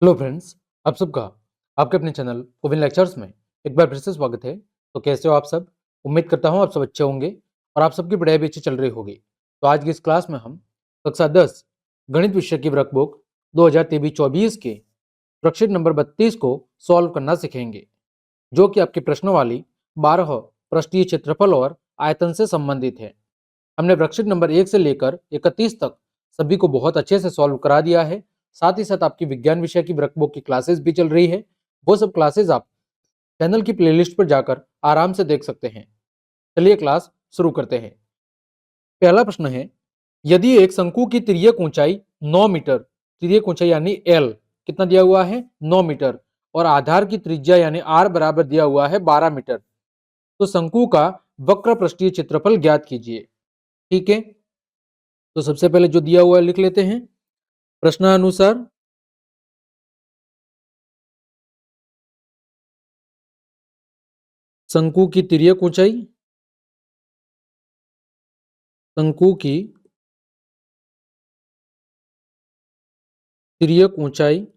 Hello friends, आप सबका आपके अपने चैनल कोविन लेक्चर्स में एक बार फिर से स्वागत है। तो कैसे हो आप सब? उम्मीद करता हूँ आप सब अच्छे होंगे और आप सबकी पढ़ाई भी अच्छी चल रही होगी। तो आज की इस क्लास में हम कक्षा 10 गणित विषय की वर्कबुक 2023-24 के वर्कशीट नंबर 32 को सॉल्व करना सीखेंगे, जो कि आपकी प्रश्नवाली 12 पृष्ठीय क्षेत्रफल और आयतन से संबंधित है। हमने वर्कशीट नंबर 1 से लेकर 31 तक सभी को बहुत अच्छे से सॉल्व करा दिया है। साथ ही साथ आपकी विज्ञान विषय की वर्कबुक की क्लासेस भी चल रही है। वो सब क्लासेस आप चैनल की प्लेलिस्ट पर जाकर आराम से देख सकते हैं। चलिए क्लास शुरू करते हैं। पहला प्रश्न है, यदि एक शंकु की तिर्यक ऊंचाई 9 मीटर, तिर्यक ऊंचाई यानी एल कितना दिया हुआ है 9 मीटर, और आधार की त्रिज्या यानी आर बराबर दिया हुआ है 12 मीटर, तो शंकु का वक्र पृष्ठीय क्षेत्रफल ज्ञात कीजिए। ठीक है, तो सबसे पहले जो दिया हुआ है लिख लेते हैं। प्रश्नानुसार शंकु की तिर्यक ऊंचाई, शंकु की तिर्यक ऊंचाई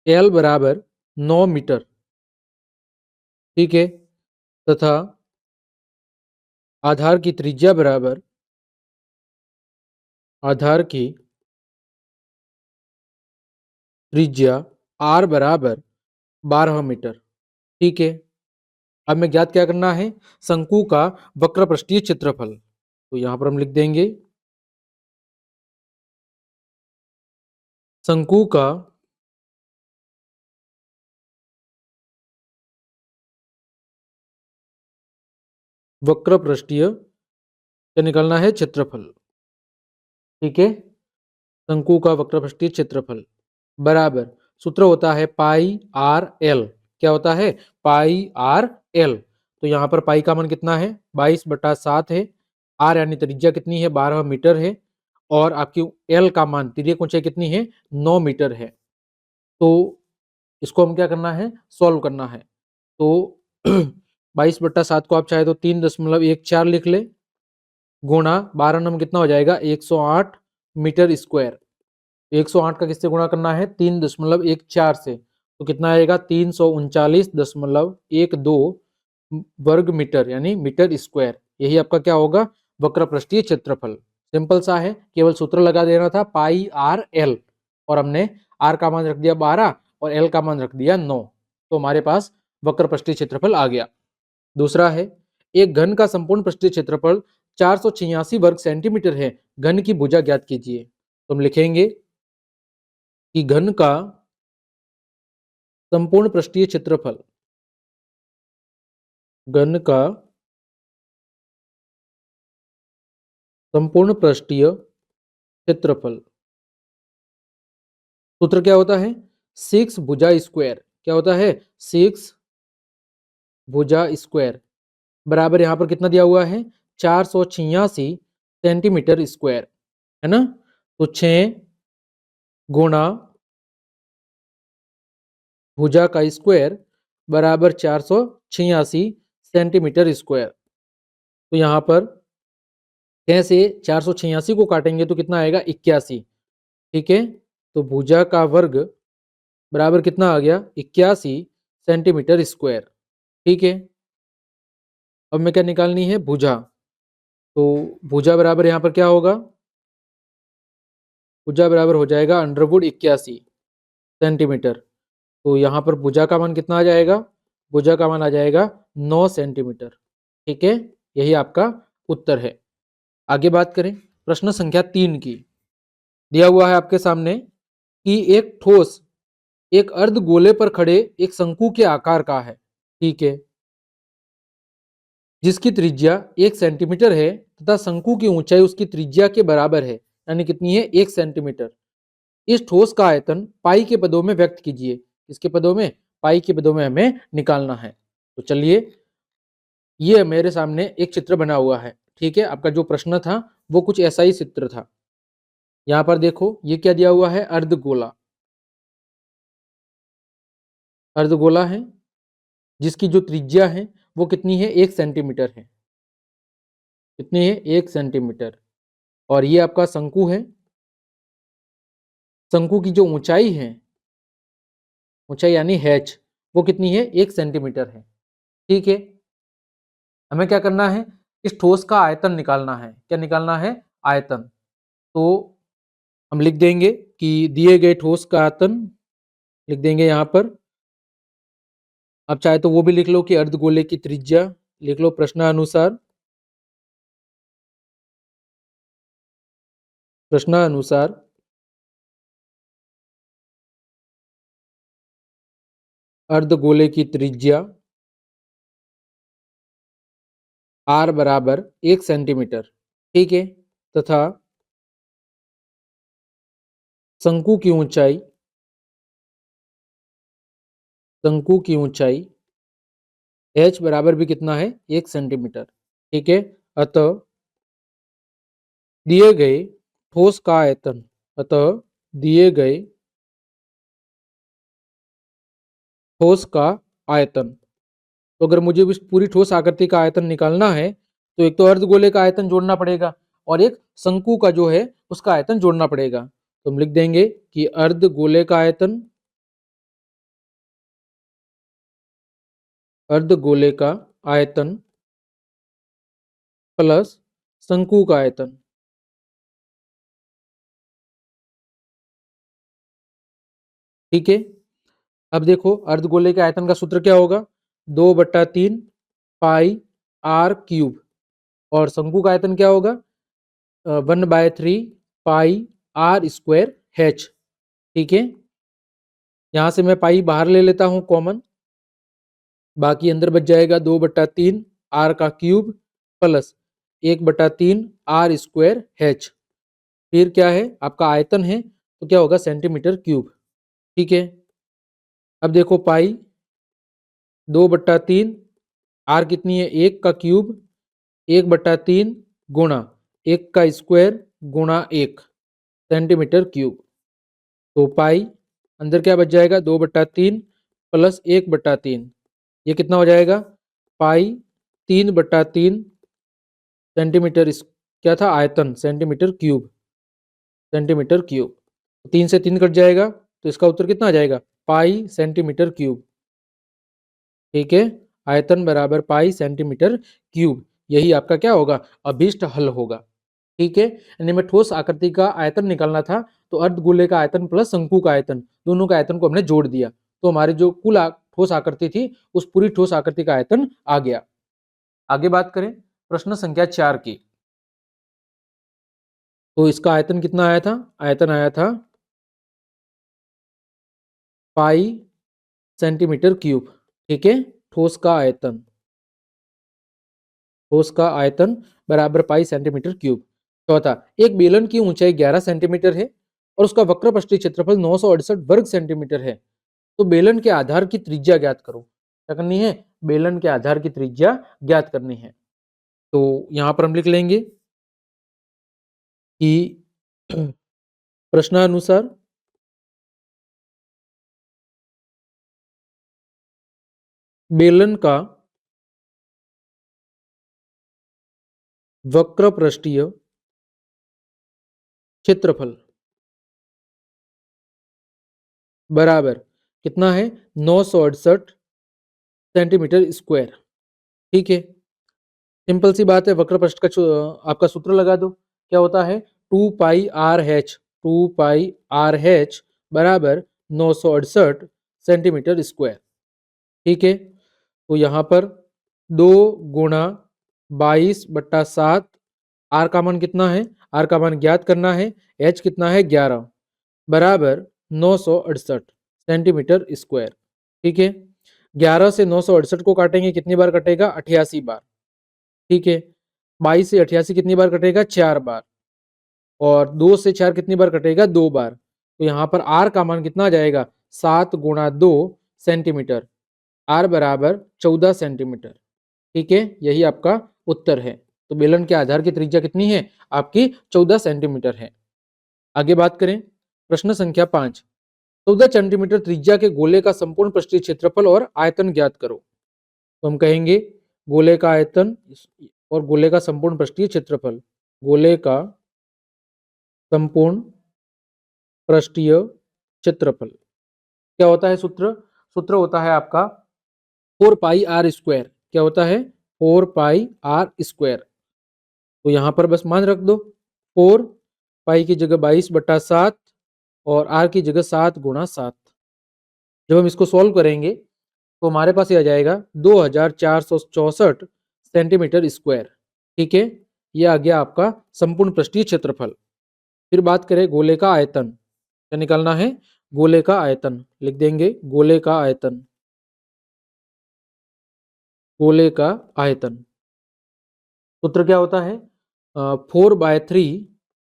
एल बराबर 9 मीटर, ठीक है, तथा आधार की त्रिज्या बराबर, आधार की त्रिज्या आर बराबर 12 मीटर। ठीक है, अब हमें ज्ञात क्या करना है, शंकु का वक्र पृष्ठीय क्षेत्रफल। तो यहां पर हम लिख देंगे शंकु का वक्र पृष्ठीय क्या निकालना है, क्षेत्रफल। ठीक है, शंकु का वक्र पृष्ठीय क्षेत्रफल बराबर, सूत्र होता है पाई आर एल। क्या होता है, पाई आर एल। तो यहां पर पाई का मान कितना है, 22/7 है। आर यानी त्रिज्या कितनी है, 12 मीटर है। और आपकी एल का मान, तिर्यक ऊंचाई कितनी है, 9 मीटर है। तो इसको हम क्या करना है, सॉल्व करना है। तो 22/7 को आप चाहे तो 3.14 लिख ले, गुणा 12 नंबर कितना हो जाएगा, 108 मीटर स्क्वायर। 108 का किससे गुणा करना है, 3.14 से। तो कितना आएगा, 339.12 वर्ग मीटर यानी मीटर स्क्वायर। यही आपका क्या होगा, वक्र पृष्ठीय क्षेत्रफल। सिंपल सा है, केवल सूत्र लगा देना था पाई आर एल, और हमने आर का मान रख दिया 12 और एल का मान रख दिया 9। तो हमारे पास वक्र पृष्ठीय क्षेत्रफल आ गया। दूसरा है, एक घन का संपूर्ण पृष्ठीय क्षेत्रफल 486 वर्ग सेंटीमीटर है, घन की भुजा ज्ञात कीजिए। तो हम लिखेंगे कि घन का संपूर्ण पृष्ठीय क्षेत्रफल, घन का संपूर्ण पृष्ठीय क्षेत्रफल, सूत्र क्या होता है, 6 भुजा स्क्वायर। क्या होता है, 6 भुजा स्क्वायर बराबर, यहां पर कितना दिया हुआ है, 486 सेंटीमीटर स्क्वायर, है ना। तो 6 गुणा भुजा का स्क्वायर बराबर 486 सेंटीमीटर स्क्वायर। तो यहां पर 6 से 486 को काटेंगे तो कितना आएगा, 81। ठीक है, तो भुजा का वर्ग बराबर कितना आ गया, 81 सेंटीमीटर स्क्वायर। ठीक है, अब मैं क्या निकालनी है, भुजा। तो भुजा बराबर यहाँ पर क्या होगा, भुजा बराबर हो जाएगा अंडरवुड 81 सेंटीमीटर। तो यहाँ पर भुजा का मान कितना आ जाएगा, भुजा का मान आ जाएगा 9 सेंटीमीटर। ठीक है, यही आपका उत्तर है। आगे बात करें प्रश्न संख्या 3 की। दिया हुआ है आपके सामने कि एक ठोस एक अर्ध गोले पर खड़े एक शंकु के आकार का है। ठीक है, जिसकी त्रिज्या 1 सेंटीमीटर है तथा शंकु की ऊंचाई उसकी त्रिज्या के बराबर है, यानी कितनी है, 1 सेंटीमीटर। इस ठोस का आयतन पाई के पदों में व्यक्त कीजिए। किसके पदों में, पाई के पदों में हमें निकालना है। तो चलिए, ये मेरे सामने एक चित्र बना हुआ है। ठीक है, आपका जो प्रश्न था वो कुछ ऐसा ही चित्र था। यहां पर देखो, ये क्या दिया हुआ है, अर्धगोला, अर्धगोला है, जिसकी जो त्रिज्या है वो कितनी है, 1 सेंटीमीटर है। कितनी है, 1 सेंटीमीटर। और ये आपका शंकु है, शंकु की जो ऊंचाई है, ऊंचाई यानी h, वो कितनी है? 1 सेंटीमीटर है। ठीक है, हमें क्या करना है? इस ठोस का आयतन निकालना है। क्या निकालना है? आयतन। तो हम लिख देंगे कि दिए गए ठोस का आयतन लिख देंगे यहां पर। आप चाहे तो वो भी लिख लो कि अर्धगोले की त्रिज्या लिख लो प्रश्नानुसार। प्रश्नानुसार अर्धगोले की त्रिज्या r बराबर 1 सेंटीमीटर। ठीक है, तथा शंकु की ऊंचाई, शंकु की ऊंचाई h बराबर भी कितना है? 1 सेंटीमीटर। ठीक है, अतः दिए गए ठोस का आयतन, अतः दिए गए ठोस का आयतन, तो अगर मुझे इस पूरी ठोस आकृति का आयतन निकालना है तो एक तो अर्धगोले का आयतन जोड़ना पड़ेगा और एक शंकु का जो है उसका आयतन जोड़ना पड़ेगा। तो हम लिख देंगे कि अर्धगोले का आयतन, अर्धगोले का आयतन प्लस शंकु का आयतन। ठीक है, अब देखो अर्धगोले के आयतन का सूत्र क्या होगा? 2/3 पाई आर क्यूब, और शंकु का आयतन क्या होगा? 1/3 पाई आर स्क्वायर h। ठीक है, यहां से मैं पाई बाहर ले लेता हूं कॉमन, बाकी अंदर बच जाएगा 2/3 आर का cube plus 1/3 r square h। फिर क्या है? आपका आयतन है तो क्या होगा? Centimetre cube. ठीक है, अब देखो पाई 2/3 आर कितनी है? 1 का क्यूब, 1/3 गुणा 1 का स्क्वायर गुणा 1 सेंटीमीटर क्यूब। तो पाई अंदर क्या बच जाएगा? 2/3 प्लस 1/3, ये कितना हो जाएगा? पाई 3/3 सेंटीमीटर, इस क्या था? आयतन, सेंटीमीटर क्यूब, सेंटीमीटर क्यूब। 3 से 3 कट जाएगा तो इसका उत्तर कितना आ जाएगा? पाई सेंटीमीटर क्यूब। ठीक है, आयतन बराबर पाई सेंटीमीटर क्यूब, यही आपका क्या होगा? अभीष्ट हल होगा। ठीक है, यानी में ठोस आकृति का आयतन निकालना था तो अर्धगोले का आयतन प्लस शंकु का आयतन, दोनों का आयतन को हमने जोड़ दिया तो हमारी जो कुल ठोस आकृति थी उस पूरी ठोस आकृति का आयतन आ गया। आगे बात करें प्रश्न संख्या 4 की, तो इसका आयतन कितना आया था? आयतन आया था पाई सेंटीमीटर क्यूब। ठीक है, ठोस का आयतन, ठोस का आयतन बराबर पाई सेंटीमीटर क्यूब। चौथा, एक बेलन की ऊंचाई 11 सेंटीमीटर है और उसका वक्र पृष्ठीय क्षेत्रफल 968 वर्ग सेंटीमीटर है, तो बेलन के आधार की त्रिज्या ज्ञात करो। क्या करनी है? बेलन के आधार की त्रिज्या ज्ञात करनी है। तो यहां पर हम लिख लेंगे कि प्रश्नानुसार बेलन का वक्र पृष्ठीय क्षेत्रफल बराबर कितना है? 968 सेंटीमीटर स्क्वायर। ठीक है, सिंपल सी बात है, वक्र पृष्ठ का आपका सूत्र लगा दो। क्या होता है? 2 पाई आर एच, 2 पाई आर एच बराबर 968 सेंटीमीटर स्क्वायर। ठीक है, तो यहाँ पर 2 गुणा 22/7, आर का मान कितना है? आर का मान ज्ञात करना है, एच कितना है? 11 बराबर 968 सेंटीमीटर स्क्वायर। ठीक है, 11 से 968 को काटेंगे, कितनी बार कटेगा? 88 बार। ठीक है, 22 से 88 कितनी बार कटेगा? 4 बार। और 2 से 4 कितनी बार कटेगा? 2 बार। तो यहाँ पर आर का मान कितना आ जाएगा? 7 गुणा 2 सेंटीमीटर, आर बराबर 14 सेंटीमीटर। ठीक है, यही आपका उत्तर है। तो बेलन के आधार की त्रिज्या कितनी है? आपकी 14 सेंटीमीटर है। आगे बात करें प्रश्न संख्या 5, 14 सेंटीमीटर त्रिज्या के गोले का संपूर्ण पृष्ठीय क्षेत्रफल और आयतन ज्ञात करो। तो हम कहेंगे गोले का आयतन और गोले का संपूर्ण पृष्ठीय क्षेत्रफल, गोले का संपूर्ण पृष्ठीय क्षेत्रफल। क्या होता है सूत्र? सूत्र होता है आपका 4πr²। क्या होता है? 4πr²। तो यहां पर बस मान रख दो, 4 पाई की जगह 22/7 और r की जगह 7 × 7। जब हम इसको सॉल्व करेंगे तो हमारे पास ये आ जाएगा 2464 सेंटीमीटर स्क्वायर। ठीक है, ये आ गया आपका संपूर्ण पृष्ठीय क्षेत्रफल। फिर बात करें गोले का आयतन। क्या निकालना है? गोले का आयतन। लिख देंगे गोले का आयतन। गोले का आयतन सूत्र क्या होता है? 4/3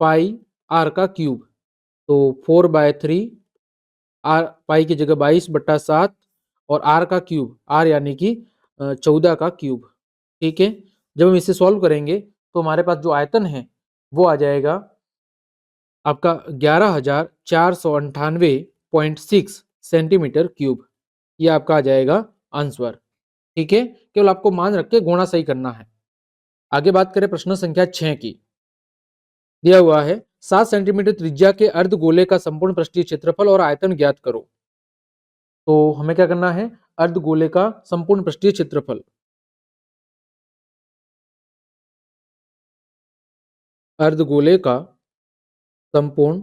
पाई r²। तो 4/3 आर, पाई की जगह 22/7 और r का क्यूब, r यानी कि 14 का क्यूब। ठीक है, जब हम इसे सॉल्व करेंगे तो हमारे पास जो आयतन है वो आ जाएगा आपका 11,498.6 सेंटीमीटर क्यूब। ये आपका आ जाएगा आंसर। ठीक है, केवल आपको मान रख के गुणा सही करना है। आगे बात करें प्रश्न संख्या 6 की। दिया हुआ है 7 सेंटीमीटर त्रिज्या के अर्धगोले का संपूर्ण पृष्ठीय क्षेत्रफल और आयतन ज्ञात करो। तो हमें क्या करना है? अर्धगोले का संपूर्ण पृष्ठीय क्षेत्रफल। अर्धगोले का संपूर्ण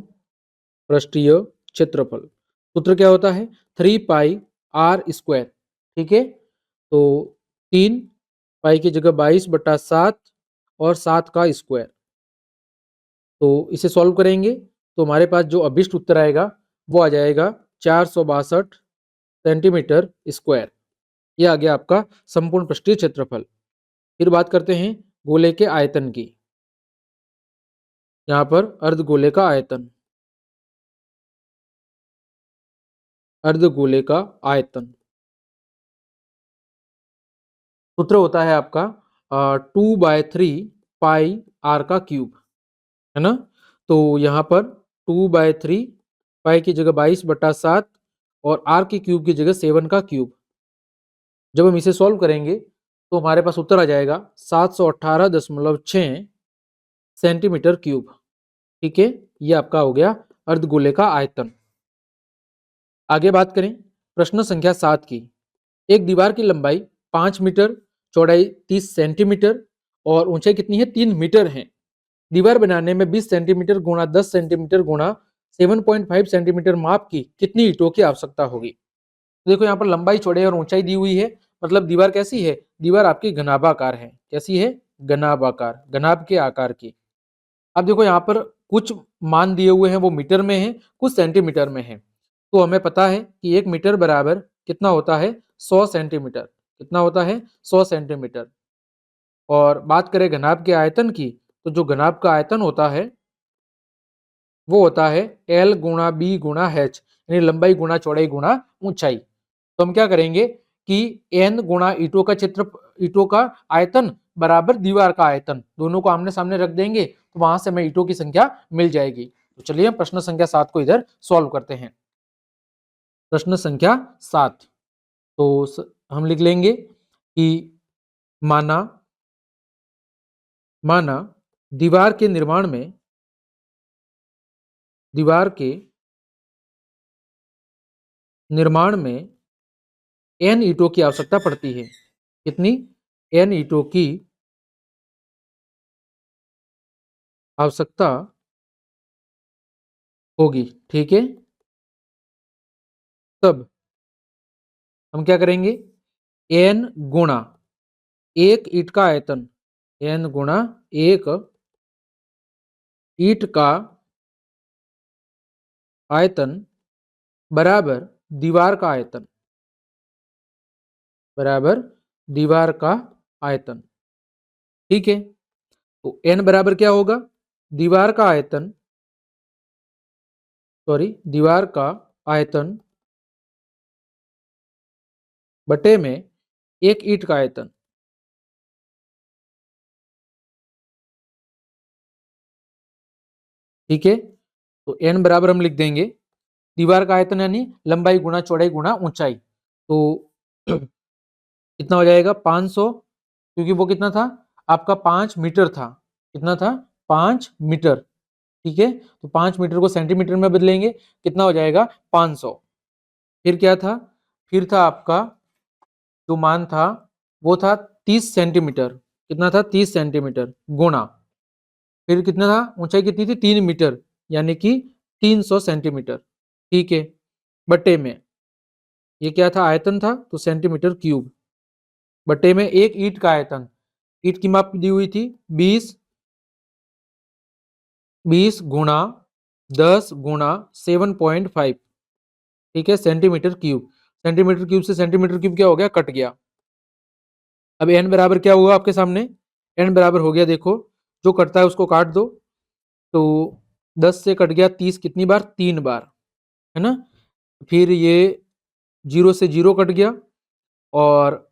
पृष्ठीय क्षेत्रफल सूत्र क्या होता है? 3πr²। ठीक है, तो 3 पाई की जगह 22/7 और 7 का स्क्वायर। तो इसे सॉल्व करेंगे तो हमारे पास जो अभिष्ट उत्तर आएगा वो आ जाएगा 462 सेंटीमीटर स्क्वायर। यह आ गया आपका संपूर्ण पृष्ठीय क्षेत्रफल। फिर बात करते हैं गोले के आयतन की। यहाँ पर अर्धगोले का आयतन। अर्धगोले का आयतन सूत्र होता है आपका 2/3 पाई r²। है ना? तो यहाँ पर 2/3 पाई की जगह 22/7 और r की क्यूब की जगह 7 का क्यूब। जब हम इसे सॉल्व करेंगे तो हमारे पास उत्तर आ जाएगा 718.6 सेंटीमीटर क्यूब। ठीक है, ये आपका हो गया अर्धगोले का आयतन। आगे बात करें प्रश्न संख्या 7 की। एक दीवार की लंबाई 5 मीटर, चौड़ाई 30 सेंटीमीटर और ऊंचाई कितनी है? 3 मीटर है। दीवार बनाने में 20 सेंटीमीटर गुणा 10 सेंटीमीटर गुणा 7.5 सेंटीमीटर माप की कितनी ईंटों की आवश्यकता होगी? देखो यहाँ पर लंबाई, चौड़ाई और ऊंचाई दी हुई है, मतलब दीवार कैसी है? दीवार आपकी घनाभाकार है। कैसी है? घनाभाकार, घनाभ के आकार की। अब देखो यहाँ पर कुछ मान दिए हुए हैं वो मीटर में है, कुछ सेंटीमीटर में है। तो हमें पता है कि 1 मीटर बराबर कितना होता है? 100 सेंटीमीटर। कितना होता है? 100 सेंटीमीटर। और बात करें घनाभ के आयतन की, तो जो घनाभ का आयतन होता है वो होता है L गुणा B गुणा H, यानी लंबाई गुणा चौड़ाई गुणा ऊंचाई। तो हम क्या करेंगे कि N गुणा ईंटों का क्षेत्र, ईंटों का आयतन बराबर दीवार का आयतन, दोनों को आमने सामने रख देंगे तो वहां से हमें ईंटों की संख्या मिल जाएगी। तो चलिए हम प्रश्न संख्या 7 को इधर सॉल्व करते हैं। प्रश्न संख्या 7। तो हम लिख लेंगे कि माना माना दीवार के निर्माण में, दीवार के निर्माण में n ईंटों की आवश्यकता पड़ती है। कितनी? n ईंटों की आवश्यकता होगी। ठीक है, तब हम क्या करेंगे? n गुणा एक ईंट का आयतन, n गुणा एक ईंट का आयतन बराबर दीवार का आयतन, बराबर दीवार का आयतन। ठीक है, तो n बराबर क्या होगा? दीवार का आयतन, सॉरी, दीवार का आयतन बटे में एक ईंट का आयतन। ठीक है, तो n बराबर हम लिख देंगे दीवार का आयतन यानी लंबाई गुणा चौड़ाई गुणा ऊंचाई। तो कितना हो जाएगा? 500, क्योंकि वो कितना था आपका? 5 मीटर था। कितना था? 5 मीटर। ठीक है, तो 5 मीटर को सेंटीमीटर में बदलेंगे, कितना हो जाएगा 500। फिर क्या था, फिर था आपका जो मान था वो था 30 सेंटीमीटर, कितना था 30 सेंटीमीटर गुणा, फिर कितना था, ऊंचाई कितनी थी 3 मीटर, यानी कि 300 सेंटीमीटर। ठीक है, बट्टे में ये क्या था, आयतन था तो सेंटीमीटर क्यूब, बट्टे में एक ईंट का आयतन, ईंट की माप दी हुई थी 20 गुणा 10 गुणा 7.5, ठीक है, सेंटीमीटर क्यूब। सेंटीमीटर क्यूब से सेंटीमीटर क्यूब क्या हो गया, कट गया। अब एन बराबर क्या हुआ आपके सामने, एन बराबर हो गया, देखो जो कटता है उसको काट दो, तो 10 से कट गया 30, कितनी बार, 3 बार, है ना। फिर ये 0 से 0 कट गया, और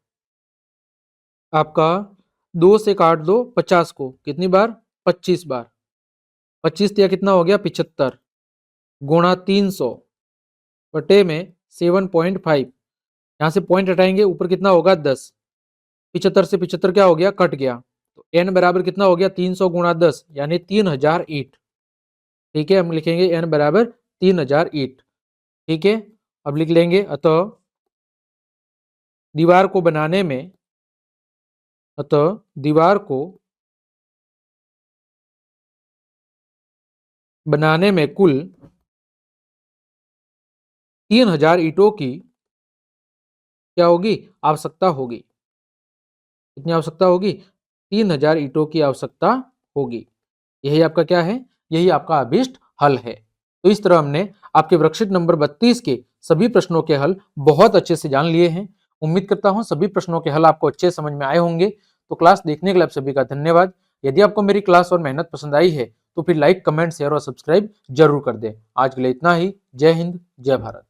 आपका 2 से काट दो 50 को, कितनी बार, 25 बार, 25 दिया कितना हो गया 75 गुणा 300 बटे में 7.5, यहाँ से पॉइंट हटाएंगे, ऊपर कितना होगा 10, 75 से 75 क्या हो गया, कट गया, तो एन बराबर कितना हो गया 300 गुणा 10 यानी 3000 ईंट। ठीक है, हम लिखेंगे एन बराबर 3000 ईंट। ठीक है, अब लिख लेंगे, अतः दीवार को बनाने में, अतः दीवार को बनाने में कुल 3000 ईंटों की क्या होगी, आवश्यकता होगी। कितनी आवश्यकता होगी, 3000 ईंटों की आवश्यकता होगी। यही आपका क्या है, यही आपका अभीष्ट हल है। तो इस तरह हमने आपके वर्कशीट नंबर 32 के सभी प्रश्नों के हल बहुत अच्छे से जान लिए हैं। उम्मीद करता हूं सभी प्रश्नों के हल आपको अच्छे समझ में आए होंगे। तो क्लास देखने के लिए आप सभी का धन्यवाद। यदि आपको मेरी क्लास और मेहनत पसंद आई है तो फिर लाइक, कमेंट, शेयर और सब्सक्राइब जरूर कर दें। आज के लिए इतना ही। जय हिंद, जय भारत।